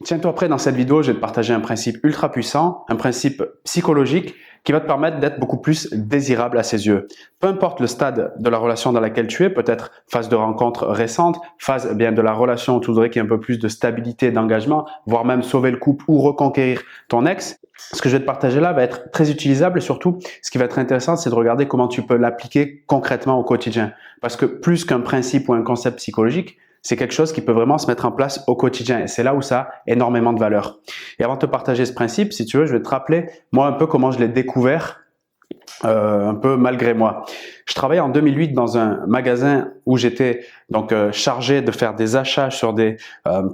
Tiens-toi prêt, dans cette vidéo, je vais te partager un principe ultra puissant, un principe psychologique qui va te permettre d'être beaucoup plus désirable à ses yeux. Peu importe le stade de la relation dans laquelle tu es, peut-être phase de rencontre récente, phase de la relation où tu voudrais qu'il y ait un peu plus de stabilité, d'engagement, voire même sauver le couple ou reconquérir ton ex. Ce que je vais te partager là va être très utilisable et surtout, ce qui va être intéressant, c'est de regarder comment tu peux l'appliquer concrètement au quotidien. Parce que plus qu'un principe ou un concept psychologique, c'est quelque chose qui peut vraiment se mettre en place au quotidien et c'est là où ça a énormément de valeur. Et avant de te partager ce principe, si tu veux, je vais te rappeler moi un peu comment je l'ai découvert, un peu malgré moi. Je travaillais en 2008 dans un magasin où j'étais donc chargé de faire des achats sur des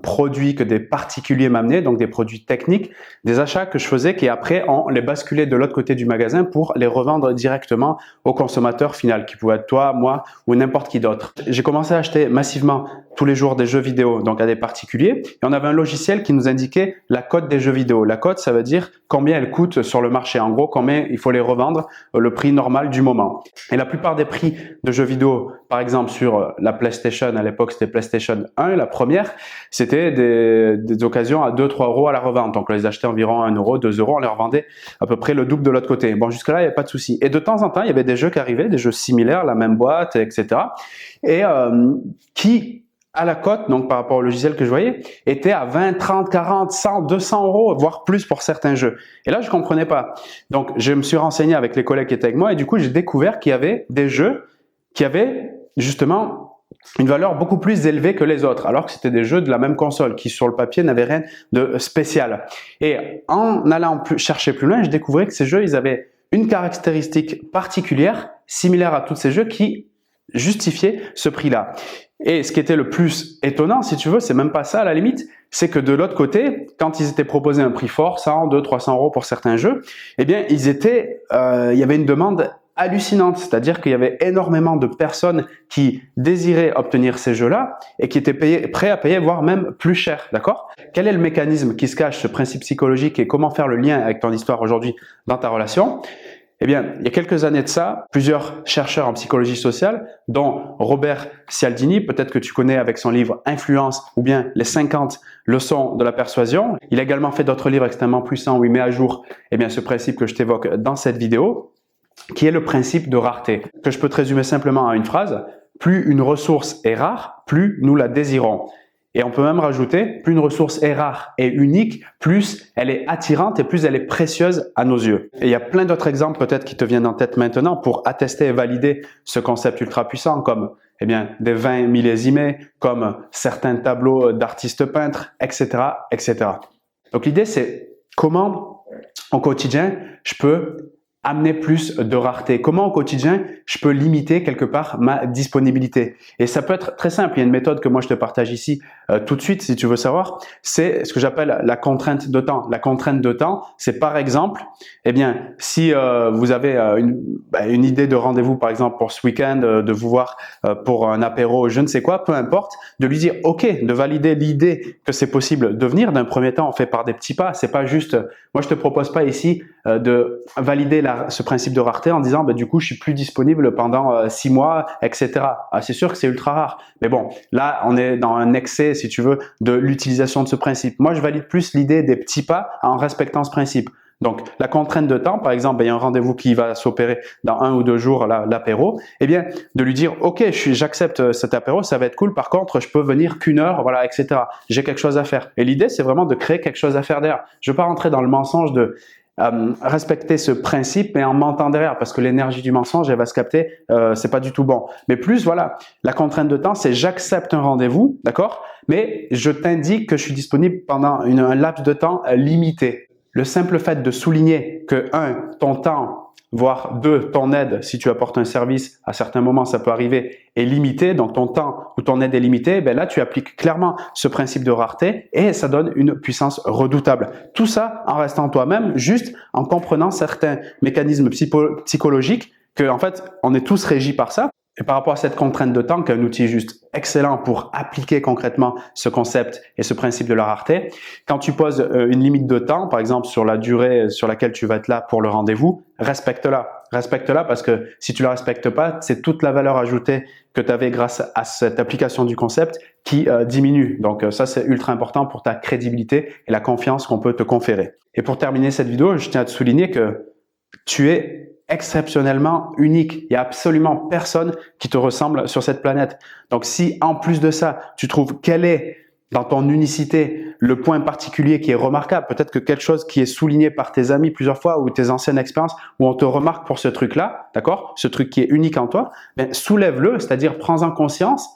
produits que des particuliers m'amenaient, donc des produits techniques, des achats que je faisais qui après on les basculait de l'autre côté du magasin pour les revendre directement au consommateur final, qui pouvait être toi, moi ou n'importe qui d'autre. J'ai commencé à acheter massivement tous les jours des jeux vidéo, donc à des particuliers, et on avait un logiciel qui nous indiquait la cote des jeux vidéo. La cote, ça veut dire combien elle coûte sur le marché, en gros combien il faut les revendre, le prix normal du moment. Et la plupart des prix de jeux vidéo, par exemple sur la PlayStation, à l'époque c'était PlayStation 1, la première, c'était des occasions à 2-3 euros à la revente. Donc on les achetait environ 1 euro, 2 euros, on les revendait à peu près le double de l'autre côté. Bon, jusque là, il n'y avait pas de souci. Et de temps en temps, il y avait des jeux qui arrivaient, des jeux similaires, la même boîte, etc. Et qui, à la cote, donc par rapport au logiciel que je voyais, était à 20, 30, 40, 100, 200 euros, voire plus pour certains jeux. Et là, je comprenais pas. Donc, je me suis renseigné avec les collègues qui étaient avec moi et du coup, j'ai découvert qu'il y avait des jeux qui avaient justement une valeur beaucoup plus élevée que les autres, alors que c'était des jeux de la même console qui, sur le papier, n'avaient rien de spécial. Et en allant chercher plus loin, je découvrais que ces jeux, ils avaient une caractéristique particulière, similaire à tous ces jeux, qui justifiait ce prix-là. Et ce qui était le plus étonnant, si tu veux, c'est même pas ça à la limite, c'est que de l'autre côté, quand ils étaient proposés un prix fort, 100, 200, 300 euros pour certains jeux, eh bien, il y avait une demande hallucinante, c'est-à-dire qu'il y avait énormément de personnes qui désiraient obtenir ces jeux-là et qui étaient prêts à payer, voire même plus cher, d'accord? Quel est le mécanisme qui se cache, ce principe psychologique, et comment faire le lien avec ton histoire aujourd'hui dans ta relation? Eh bien, il y a quelques années de ça, plusieurs chercheurs en psychologie sociale, dont Robert Cialdini, peut-être que tu connais avec son livre Influence ou bien les 50 leçons de la persuasion. Il a également fait d'autres livres extrêmement puissants où il met à jour ce principe que je t'évoque dans cette vidéo, qui est le principe de rareté, que je peux te résumer simplement à une phrase: plus une ressource est rare, plus nous la désirons. Et on peut même rajouter, plus une ressource est rare et unique, plus elle est attirante et plus elle est précieuse à nos yeux. Et il y a plein d'autres exemples peut-être qui te viennent en tête maintenant pour attester et valider ce concept ultra puissant, comme des vins millésimés, comme certains tableaux d'artistes peintres, etc., etc. Donc l'idée, c'est comment au quotidien je peux amener plus de rareté. Comment au quotidien je peux limiter quelque part ma disponibilité. Et ça peut être très simple. Il y a une méthode que moi je te partage ici tout de suite si tu veux savoir. C'est ce que j'appelle la contrainte de temps. La contrainte de temps, c'est par exemple, si vous avez une idée de rendez-vous par exemple pour ce week-end, de vous voir pour un apéro, je ne sais quoi, peu importe, de lui dire ok, de valider l'idée que c'est possible de venir. D'un premier temps, on fait par des petits pas. C'est pas juste, moi je te propose pas ici de valider ce principe de rareté en disant du coup je suis plus disponible pendant 6 mois, etc. C'est sûr que c'est ultra rare, mais bon, là on est dans un excès, si tu veux, de l'utilisation de ce principe. Moi je valide plus l'idée des petits pas en respectant ce principe. Donc la contrainte de temps, par exemple, il y a un rendez-vous qui va s'opérer dans 1 ou 2 jours, l'apéro, de lui dire ok, j'accepte cet apéro, ça va être cool, par contre je peux venir qu'1 heure, voilà, etc. J'ai quelque chose à faire. Et l'idée c'est vraiment de créer quelque chose à faire derrière. Je ne veux pas rentrer dans le mensonge de respecter ce principe mais en mentant derrière, parce que l'énergie du mensonge elle va se capter, c'est pas du tout bon. Mais plus voilà, la contrainte de temps c'est j'accepte un rendez-vous, d'accord, mais je t'indique que je suis disponible pendant un laps de temps limité. Le simple fait de souligner que 1, ton temps, voire 2, ton aide, si tu apportes un service, à certains moments ça peut arriver, est limité, donc ton temps ou ton aide est limitée, là tu appliques clairement ce principe de rareté et ça donne une puissance redoutable. Tout ça en restant toi-même, juste en comprenant certains mécanismes psychologiques, que en fait on est tous régis par ça. Et par rapport à cette contrainte de temps, qui est un outil juste excellent pour appliquer concrètement ce concept et ce principe de la rareté, quand tu poses une limite de temps, par exemple sur la durée sur laquelle tu vas être là pour le rendez-vous, respecte-la. Respecte-la parce que si tu la respectes pas, c'est toute la valeur ajoutée que tu avais grâce à cette application du concept qui diminue. Donc ça, c'est ultra important pour ta crédibilité et la confiance qu'on peut te conférer. Et pour terminer cette vidéo, je tiens à te souligner que tu es exceptionnellement unique. Il n'y a absolument personne qui te ressemble sur cette planète. Donc si en plus de ça, tu trouves quel est dans ton unicité le point particulier qui est remarquable, peut-être que quelque chose qui est souligné par tes amis plusieurs fois ou tes anciennes expériences où on te remarque pour ce truc-là, d'accord, ce truc qui est unique en toi, ben, soulève-le, c'est-à-dire prends-en conscience,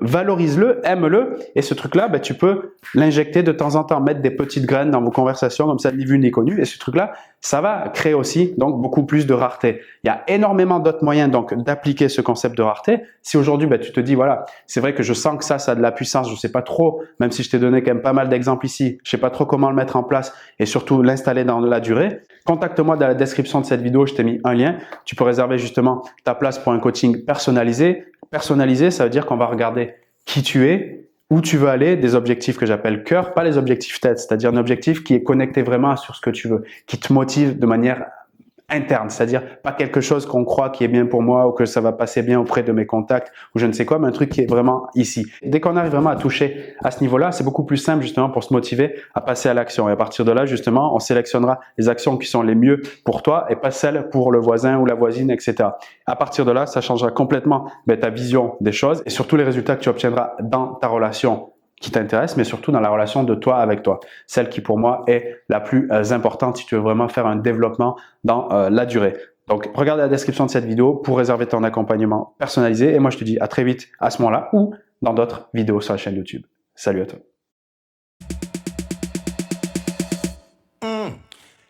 valorise-le, aime-le, et ce truc-là, ben, tu peux l'injecter de temps en temps, mettre des petites graines dans vos conversations, comme ça, ni vu ni connu, et ce truc-là, ça va créer aussi donc beaucoup plus de rareté. Il y a énormément d'autres moyens donc d'appliquer ce concept de rareté. Si aujourd'hui, ben, tu te dis, voilà, c'est vrai que je sens que ça a de la puissance, je sais pas trop, même si je t'ai donné quand même pas mal d'exemples ici, je sais pas trop comment le mettre en place et surtout l'installer dans la durée, contacte-moi dans la description de cette vidéo, je t'ai mis un lien, tu peux réserver justement ta place pour un coaching personnalisé. Personnalisé, ça veut dire qu'on va regarder qui tu es, où tu veux aller, des objectifs que j'appelle cœur, pas les objectifs tête, c'est-à-dire un objectif qui est connecté vraiment sur ce que tu veux, qui te motive de manière interne, c'est-à-dire pas quelque chose qu'on croit qui est bien pour moi ou que ça va passer bien auprès de mes contacts ou je ne sais quoi, mais un truc qui est vraiment ici. Dès qu'on arrive vraiment à toucher à ce niveau-là, c'est beaucoup plus simple justement pour se motiver à passer à l'action. Et à partir de là, justement, on sélectionnera les actions qui sont les mieux pour toi et pas celles pour le voisin ou la voisine, etc. À partir de là, ça changera complètement ta vision des choses et surtout les résultats que tu obtiendras dans ta relation qui t'intéresse, mais surtout dans la relation de toi avec toi. Celle qui, pour moi, est la plus importante si tu veux vraiment faire un développement dans la durée. Donc, regarde la description de cette vidéo pour réserver ton accompagnement personnalisé. Et moi, je te dis à très vite à ce moment-là ou dans d'autres vidéos sur la chaîne YouTube. Salut à toi.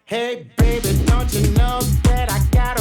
Hey baby, don't you know that I got